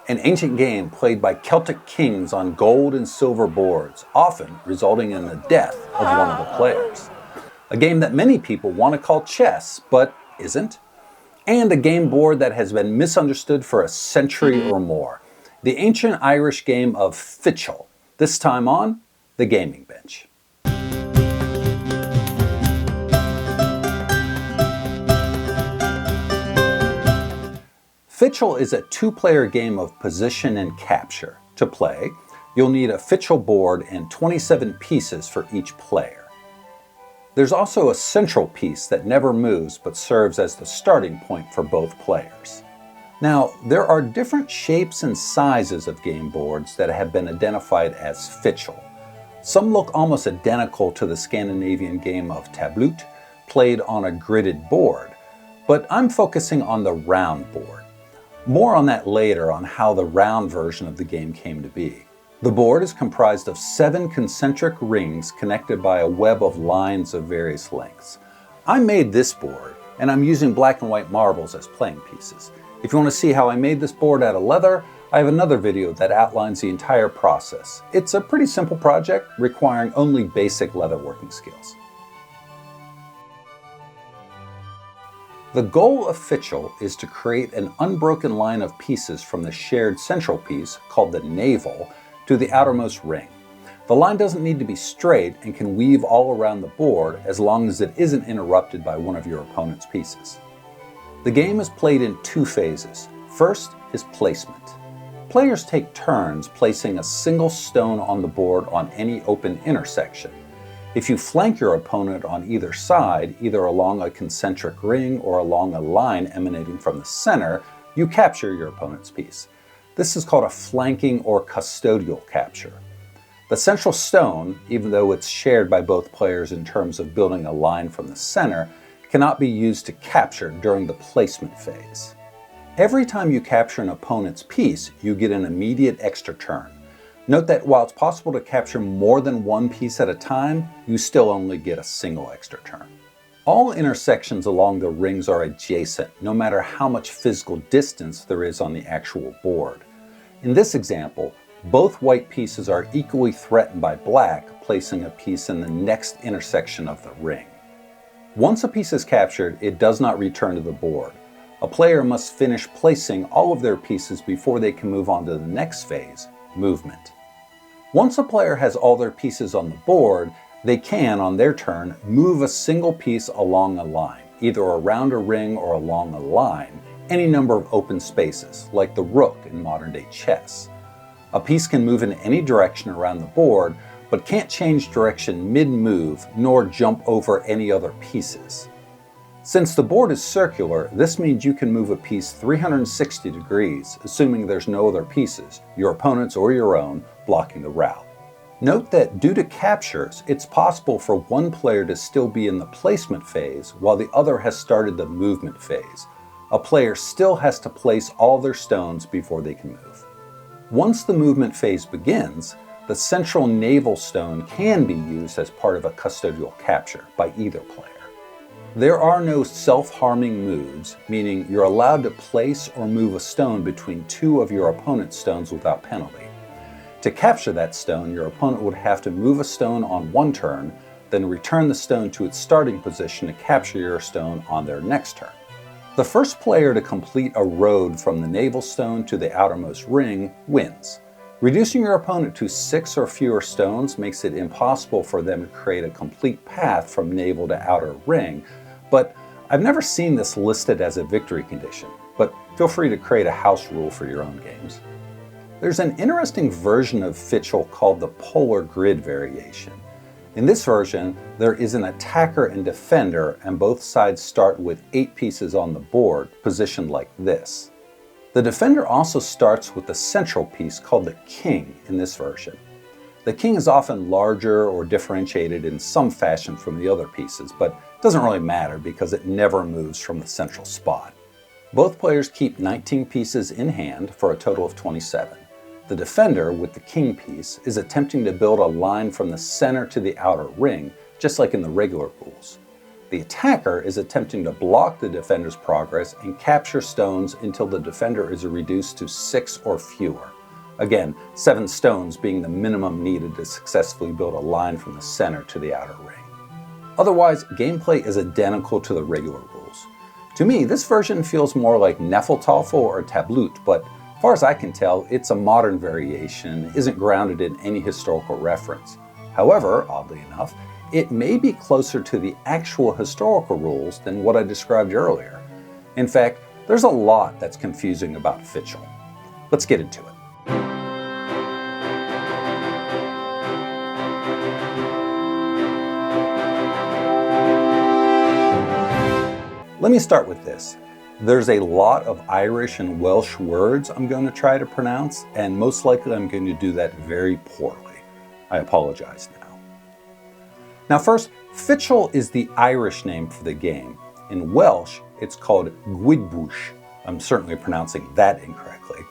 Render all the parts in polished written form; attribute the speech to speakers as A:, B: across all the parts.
A: an ancient game played by Celtic kings on gold and silver boards, often resulting in the death of one of the players. A game that many people want to call chess, but isn't. And a game board that has been misunderstood for a century or more. The ancient Irish game of Fidchell, this time on the gaming bench. Fidchell is a two-player game of position and capture. To play, you'll need a Fidchell board and 27 pieces for each player. There's also a central piece that never moves but serves as the starting point for both players. Now, there are different shapes and sizes of game boards that have been identified as Fidchell. Some look almost identical to the Scandinavian game of Tablut, played on a gridded board, but I'm focusing on the round board. More on that later on how the round version of the game came to be. The board is comprised of 7 concentric rings connected by a web of lines of various lengths. I made this board, and I'm using black and white marbles as playing pieces. If you want to see how I made this board out of leather, I have another video that outlines the entire process. It's a pretty simple project, requiring only basic leather working skills. The goal of Fidchell is to create an unbroken line of pieces from the shared central piece, called the navel, to the outermost ring. The line doesn't need to be straight and can weave all around the board as long as it isn't interrupted by one of your opponent's pieces. The game is played in 2 phases. First is placement. Players take turns placing a single stone on the board on any open intersection. If you flank your opponent on either side, either along a concentric ring or along a line emanating from the center, you capture your opponent's piece. This is called a flanking or custodial capture. The central stone, even though it's shared by both players in terms of building a line from the center, cannot be used to capture during the placement phase. Every time you capture an opponent's piece, you get an immediate extra turn. Note that while it's possible to capture more than one piece at a time, you still only get a single extra turn. All intersections along the rings are adjacent, no matter how much physical distance there is on the actual board. In this example, both white pieces are equally threatened by black, placing a piece in the next intersection of the ring. Once a piece is captured, it does not return to the board. A player must finish placing all of their pieces before they can move on to the next phase, movement. Once a player has all their pieces on the board, they can, on their turn, move a single piece along a line, either around a ring or along a line, any number of open spaces, like the rook in modern-day chess. A piece can move in any direction around the board, but can't change direction mid-move nor jump over any other pieces. Since the board is circular, this means you can move a piece 360 degrees, assuming there's no other pieces, your opponent's or your own, blocking the route. Note that due to captures, it's possible for one player to still be in the placement phase while the other has started the movement phase. A player still has to place all their stones before they can move. Once the movement phase begins, the central navel stone can be used as part of a custodial capture by either player. There are no self-harming moves, meaning you're allowed to place or move a stone between 2 of your opponent's stones without penalty. To capture that stone, your opponent would have to move a stone on one turn, then return the stone to its starting position to capture your stone on their next turn. The first player to complete a road from the navel stone to the outermost ring wins. Reducing your opponent to 6 or fewer stones makes it impossible for them to create a complete path from navel to outer ring, but I've never seen this listed as a victory condition, but feel free to create a house rule for your own games. There's an interesting version of Fidchell called the polar grid variation. In this version, there is an attacker and defender, and both sides start with 8 pieces on the board, positioned like this. The defender also starts with the central piece called the king in this version. The king is often larger or differentiated in some fashion from the other pieces, but it doesn't really matter because it never moves from the central spot. Both players keep 19 pieces in hand for a total of 27. The defender, with the king piece, is attempting to build a line from the center to the outer ring, just like in the regular rules. The attacker is attempting to block the defender's progress and capture stones until the defender is reduced to 6 or fewer. Again, 7 stones being the minimum needed to successfully build a line from the center to the outer ring. Otherwise, gameplay is identical to the regular rules. To me, this version feels more like Nefeltafel or Tablut, but as far as I can tell, it's a modern variation and isn't grounded in any historical reference. However, oddly enough, it may be closer to the actual historical rules than what I described earlier. In fact, there's a lot that's confusing about Fidchell. Let's get into it. Let me start with this. There's a lot of Irish and Welsh words I'm going to try to pronounce, and most likely I'm going to do that very poorly. I apologize now. Now first, Fidchell is the Irish name for the game. In Welsh, it's called Gwydbwyll. I'm certainly pronouncing that incorrectly.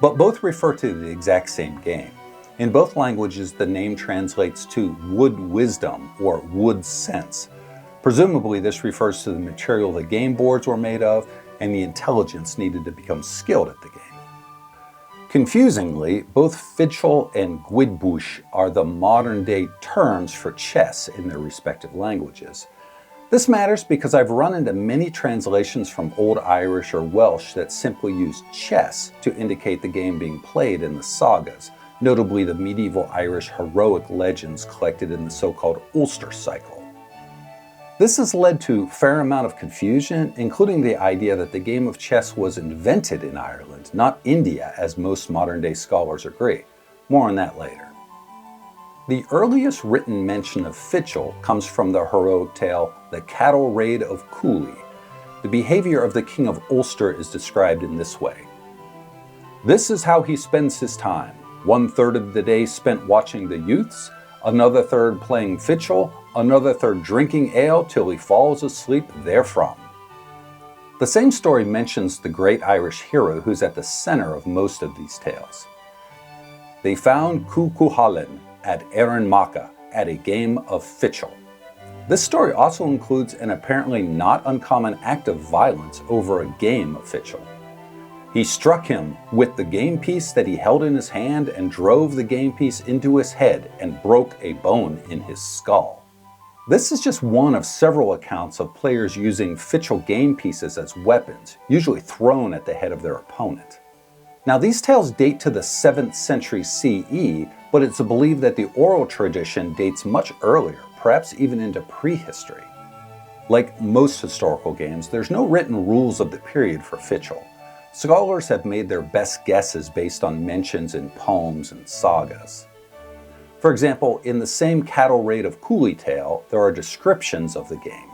A: But both refer to the exact same game. In both languages, the name translates to wood wisdom or wood sense. Presumably, this refers to the material the game boards were made of and the intelligence needed to become skilled at the game. Confusingly, both Fidchell and Gwydbwyll are the modern-day terms for chess in their respective languages. This matters because I've run into many translations from Old Irish or Welsh that simply use chess to indicate the game being played in the sagas, notably the medieval Irish heroic legends collected in the so-called Ulster cycle. This has led to a fair amount of confusion, including the idea that the game of chess was invented in Ireland, not India, as most modern-day scholars agree. More on that later. The earliest written mention of Fidchell comes from the heroic tale, The Cattle Raid of Cooley. The behavior of the King of Ulster is described in this way. This is how he spends his time. 1/3 of the day spent watching the youths, another third playing Fidchell, another third drinking ale till he falls asleep therefrom. The same story mentions the great Irish hero who's at the center of most of these tales. They found Cú Chulainn at Erinmacha at a game of Fidchell. This story also includes an apparently not uncommon act of violence over a game of Fidchell. He struck him with the game piece that he held in his hand and drove the game piece into his head and broke a bone in his skull. This is just one of several accounts of players using Fidchell game pieces as weapons, usually thrown at the head of their opponent. Now these tales date to the 7th century CE, but it's believed that the oral tradition dates much earlier, perhaps even into prehistory. Like most historical games, there's no written rules of the period for Fidchell. Scholars have made their best guesses based on mentions in poems and sagas. For example, in the same Cattle Raid of Cooley tale, there are descriptions of the game.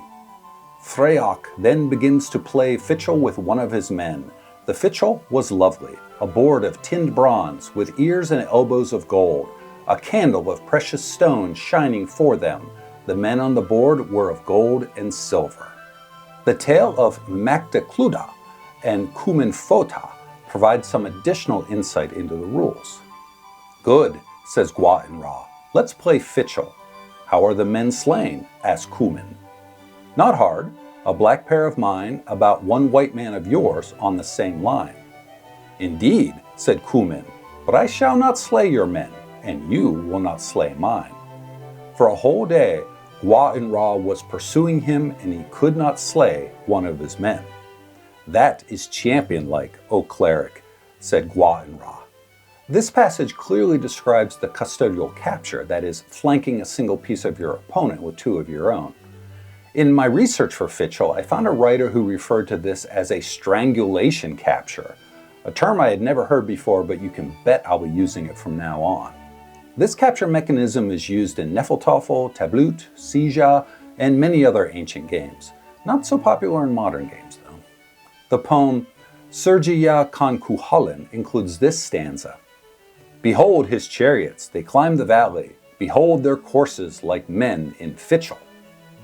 A: Freach then begins to play Fidchell with one of his men. The Fidchell was lovely, a board of tinned bronze with ears and elbows of gold, a candle of precious stones shining for them. The men on the board were of gold and silver. The tale of Macdacluda and Cumin Fota provides some additional insight into the rules. Good, says Gwa-in-Ra. Let's play Fidchell. How are the men slain? Asked Cumin. Not hard. A black pair of mine, about one white man of yours on the same line. Indeed, said Cumin, but I shall not slay your men, and you will not slay mine. For a whole day, Gwa-in-Ra was pursuing him, and he could not slay one of his men. That is champion-like, O cleric, said Gwa-in-Ra. This passage clearly describes the custodial capture, that is, flanking a single piece of your opponent with 2 of your own. In my research for Fidchell, I found a writer who referred to this as a strangulation capture, a term I had never heard before, but you can bet I'll be using it from now on. This capture mechanism is used in Nefeltafel, Tablut, Sija, and many other ancient games. Not so popular in modern games, though. The poem Sergia con Cú Chulainn includes this stanza. Behold his chariots, they climb the valley. Behold their courses like men in Fidchell.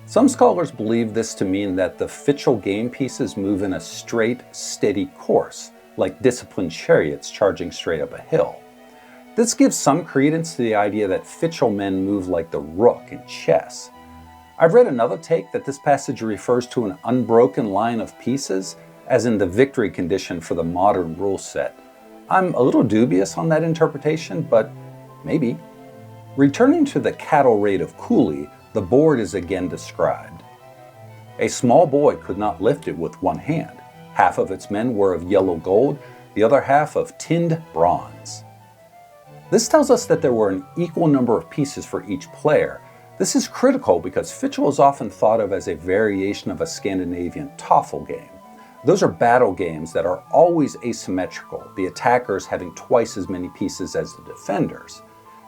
A: Some scholars believe this to mean that the Fidchell game pieces move in a straight, steady course, like disciplined chariots charging straight up a hill. This gives some credence to the idea that Fidchell men move like the rook in chess. I've read another take that this passage refers to an unbroken line of pieces, as in the victory condition for the modern rule set. I'm a little dubious on that interpretation, but maybe. Returning to the cattle raid of Cooley, the board is again described. A small boy could not lift it with one hand. Half of its men were of yellow gold, the other half of tinned bronze. This tells us that there were an equal number of pieces for each player. This is critical because Fidchell is often thought of as a variation of a Scandinavian Toffel game. Those are battle games that are always asymmetrical, the attackers having twice as many pieces as the defenders.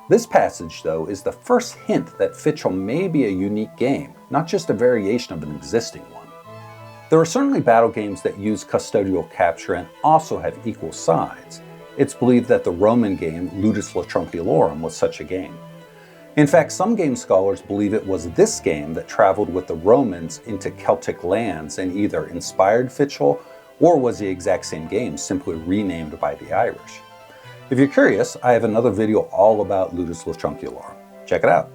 A: This passage, though, is the first hint that Fidchell may be a unique game, not just a variation of an existing one. There are certainly battle games that use custodial capture and also have equal sides. It's believed that the Roman game Ludus Latrunculorum was such a game. In fact, some game scholars believe it was this game that traveled with the Romans into Celtic lands and either inspired Fidchell or was the exact same game, simply renamed by the Irish. If you're curious, I have another video all about Ludus Latrunculorum. Check it out.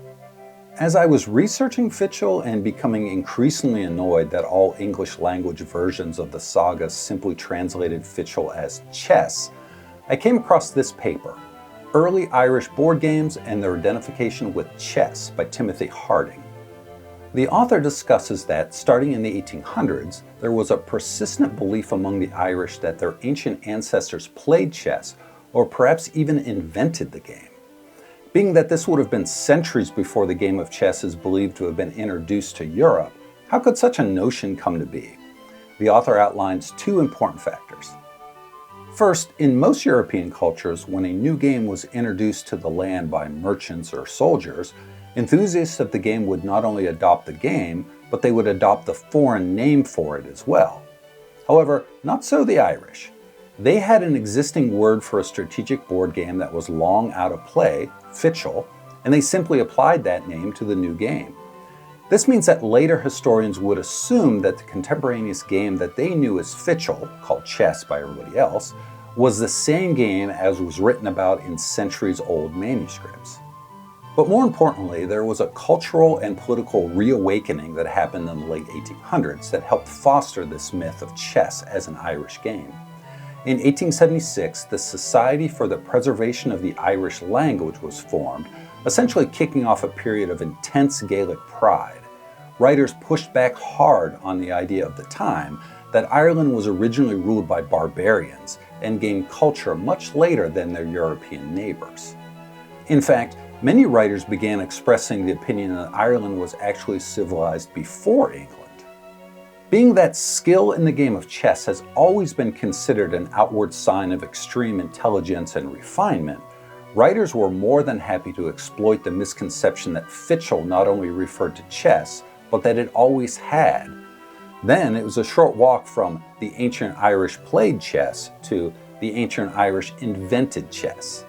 A: As I was researching Fidchell and becoming increasingly annoyed that all English language versions of the sagas simply translated Fidchell as chess, I came across this paper, Early Irish Board Games and Their Identification with Chess by Timothy Harding. The author discusses that, starting in the 1800s, there was a persistent belief among the Irish that their ancient ancestors played chess, or perhaps even invented the game. Being that this would have been centuries before the game of chess is believed to have been introduced to Europe, how could such a notion come to be? The author outlines two important factors. First, in most European cultures, when a new game was introduced to the land by merchants or soldiers, enthusiasts of the game would not only adopt the game, but they would adopt the foreign name for it as well. However, not so the Irish. They had an existing word for a strategic board game that was long out of play, Fidchell, and they simply applied that name to the new game. This means that later historians would assume that the contemporaneous game that they knew as Fidchell, called chess by everybody else, was the same game as was written about in centuries-old manuscripts. But more importantly, there was a cultural and political reawakening that happened in the late 1800s that helped foster this myth of chess as an Irish game. In 1876, the Society for the Preservation of the Irish Language was formed, essentially kicking off a period of intense Gaelic pride. Writers pushed back hard on the idea of the time that Ireland was originally ruled by barbarians and gained culture much later than their European neighbors. In fact, many writers began expressing the opinion that Ireland was actually civilized before England. Being that skill in the game of chess has always been considered an outward sign of extreme intelligence and refinement, writers were more than happy to exploit the misconception that Fidchell not only referred to chess, but that it always had. Then it was a short walk from the ancient Irish played chess to the ancient Irish invented chess.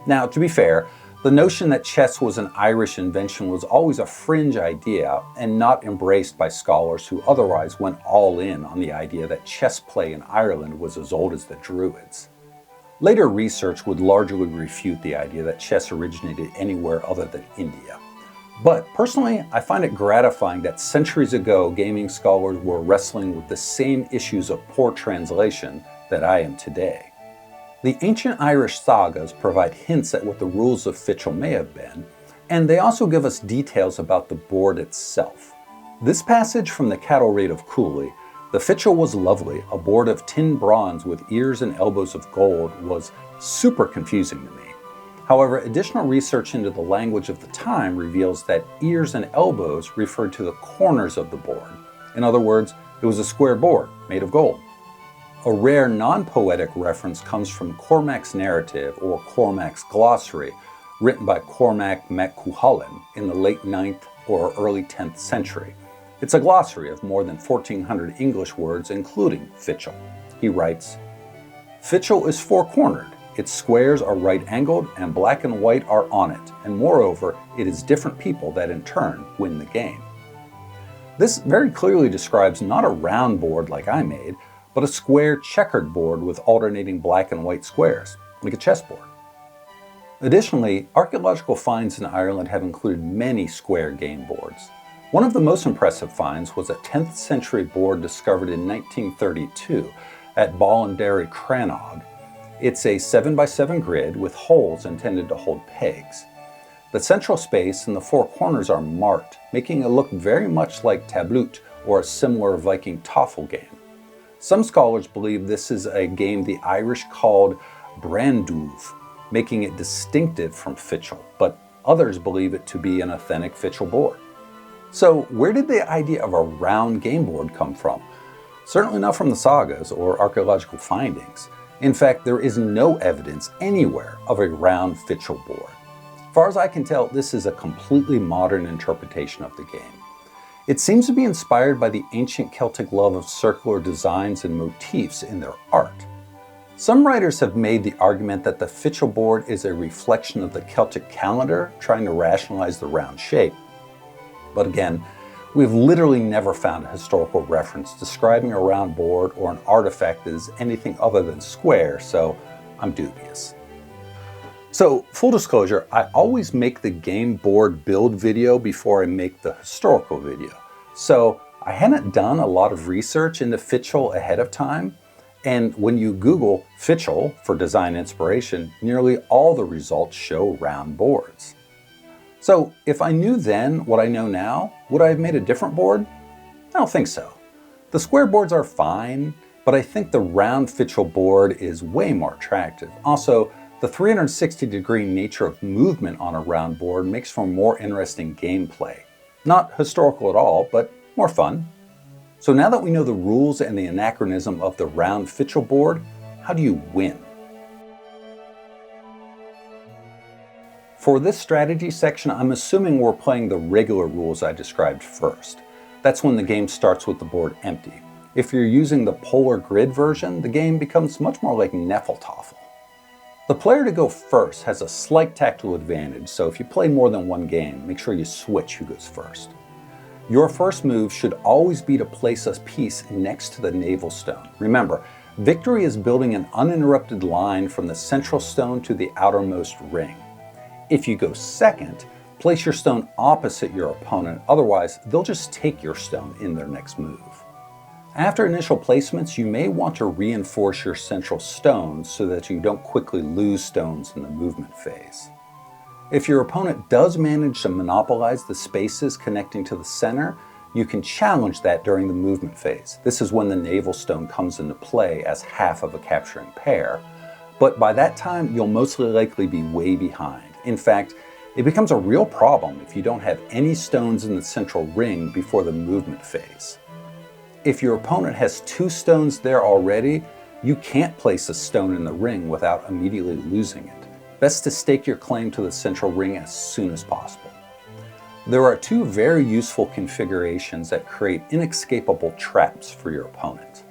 A: Now, to be fair, the notion that chess was an Irish invention was always a fringe idea and not embraced by scholars who otherwise went all in on the idea that chess play in Ireland was as old as the Druids. Later research would largely refute the idea that chess originated anywhere other than India. But personally, I find it gratifying that centuries ago gaming scholars were wrestling with the same issues of poor translation that I am today. The ancient Irish sagas provide hints at what the rules of Fidchell may have been, and they also give us details about the board itself. This passage from the cattle raid of Cooley, "The Fidchell was lovely, a board of tinned bronze with ears and elbows of gold," was super confusing to me. However, additional research into the language of the time reveals that ears and elbows referred to the corners of the board. In other words, it was a square board made of gold. A rare non-poetic reference comes from Cormac's narrative, or Cormac's glossary, written by Cormac mac Cú Chulainn in the late 9th or early 10th century. It's a glossary of more than 1,400 English words, including Fidchell. He writes, "Fidchell is four-cornered. Its squares are right-angled and black and white are on it, and moreover, it is different people that in turn win the game." This very clearly describes not a round board like I made, but a square checkered board with alternating black and white squares, like a chessboard. Additionally, archaeological finds in Ireland have included many square game boards. One of the most impressive finds was a 10th century board discovered in 1932 at Berig, Crannog. It's a 7x7 grid with holes intended to hold pegs. The central space and the four corners are marked, making it look very much like Tablut or a similar Viking Toffel game. Some scholars believe this is a game the Irish called Branduv, making it distinctive from Fidchell, but others believe it to be an authentic Fidchell board. So where did the idea of a round game board come from? Certainly not from the sagas or archaeological findings. In fact, there is no evidence anywhere of a round Fidchell board. As far as I can tell, this is a completely modern interpretation of the game. It seems to be inspired by the ancient Celtic love of circular designs and motifs in their art. Some writers have made the argument that the Fidchell board is a reflection of the Celtic calendar, trying to rationalize the round shape. But again, we've literally never found a historical reference describing a round board or an artifact that is anything other than square, so I'm dubious. So, full disclosure, I always make the game board build video before I make the historical video. So, I hadn't done a lot of research into Fidchell ahead of time, and when you Google Fidchell for design inspiration, nearly all the results show round boards. So if I knew then what I know now, would I have made a different board? I don't think so. The square boards are fine, but I think the round Fidchell board is way more attractive. Also, the 360-degree nature of movement on a round board makes for more interesting gameplay. Not historical at all, but more fun. So now that we know the rules and the anachronism of the round Fidchell board, how do you win? For this strategy section, I'm assuming we're playing the regular rules I described first. That's when the game starts with the board empty. If you're using the polar grid version, the game becomes much more like Nefeltoffel. The player to go first has a slight tactical advantage, so if you play more than one game, make sure you switch who goes first. Your first move should always be to place a piece next to the navel stone. Remember, victory is building an uninterrupted line from the central stone to the outermost ring. If you go second, place your stone opposite your opponent, otherwise they'll just take your stone in their next move. After initial placements, you may want to reinforce your central stones so that you don't quickly lose stones in the movement phase. If your opponent does manage to monopolize the spaces connecting to the center, you can challenge that during the movement phase. This is when the navel stone comes into play as half of a capturing pair, but by that time you'll most likely be way behind. In fact, it becomes a real problem if you don't have any stones in the central ring before the movement phase. If your opponent has 2 stones there already, you can't place a stone in the ring without immediately losing it. Best to stake your claim to the central ring as soon as possible. There are 2 very useful configurations that create inescapable traps for your opponent.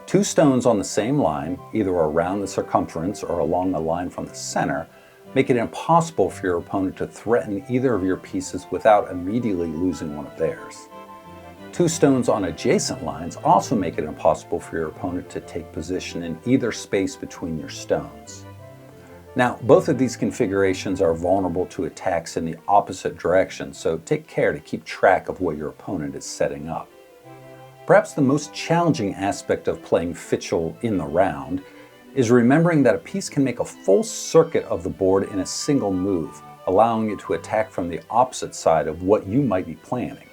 A: 2 stones on the same line, either around the circumference or along the line from the center, make it impossible for your opponent to threaten either of your pieces without immediately losing one of theirs. 2 stones on adjacent lines also make it impossible for your opponent to take position in either space between your stones. Now, both of these configurations are vulnerable to attacks in the opposite direction, so take care to keep track of what your opponent is setting up. Perhaps the most challenging aspect of playing Fidchell in the round is remembering that a piece can make a full circuit of the board in a single move, allowing it to attack from the opposite side of what you might be planning.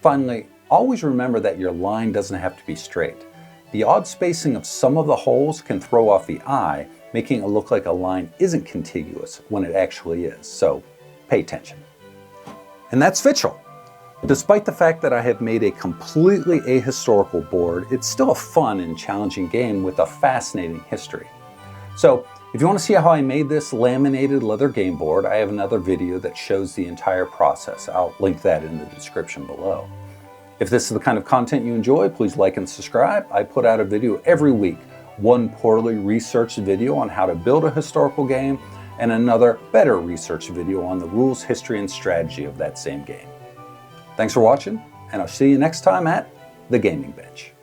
A: Finally, always remember that your line doesn't have to be straight. The odd spacing of some of the holes can throw off the eye, making it look like a line isn't contiguous when it actually is, so pay attention. And that's Fidchell. Despite the fact that I have made a completely ahistorical board, it's still a fun and challenging game with a fascinating history. So, if you want to see how I made this laminated leather game board, I have another video that shows the entire process. I'll link that in the description below. If this is the kind of content you enjoy, please like and subscribe. I put out a video every week, one poorly researched video on how to build a historical game, and another better researched video on the rules, history, and strategy of that same game. Thanks for watching, and I'll see you next time at The Gaming Bench.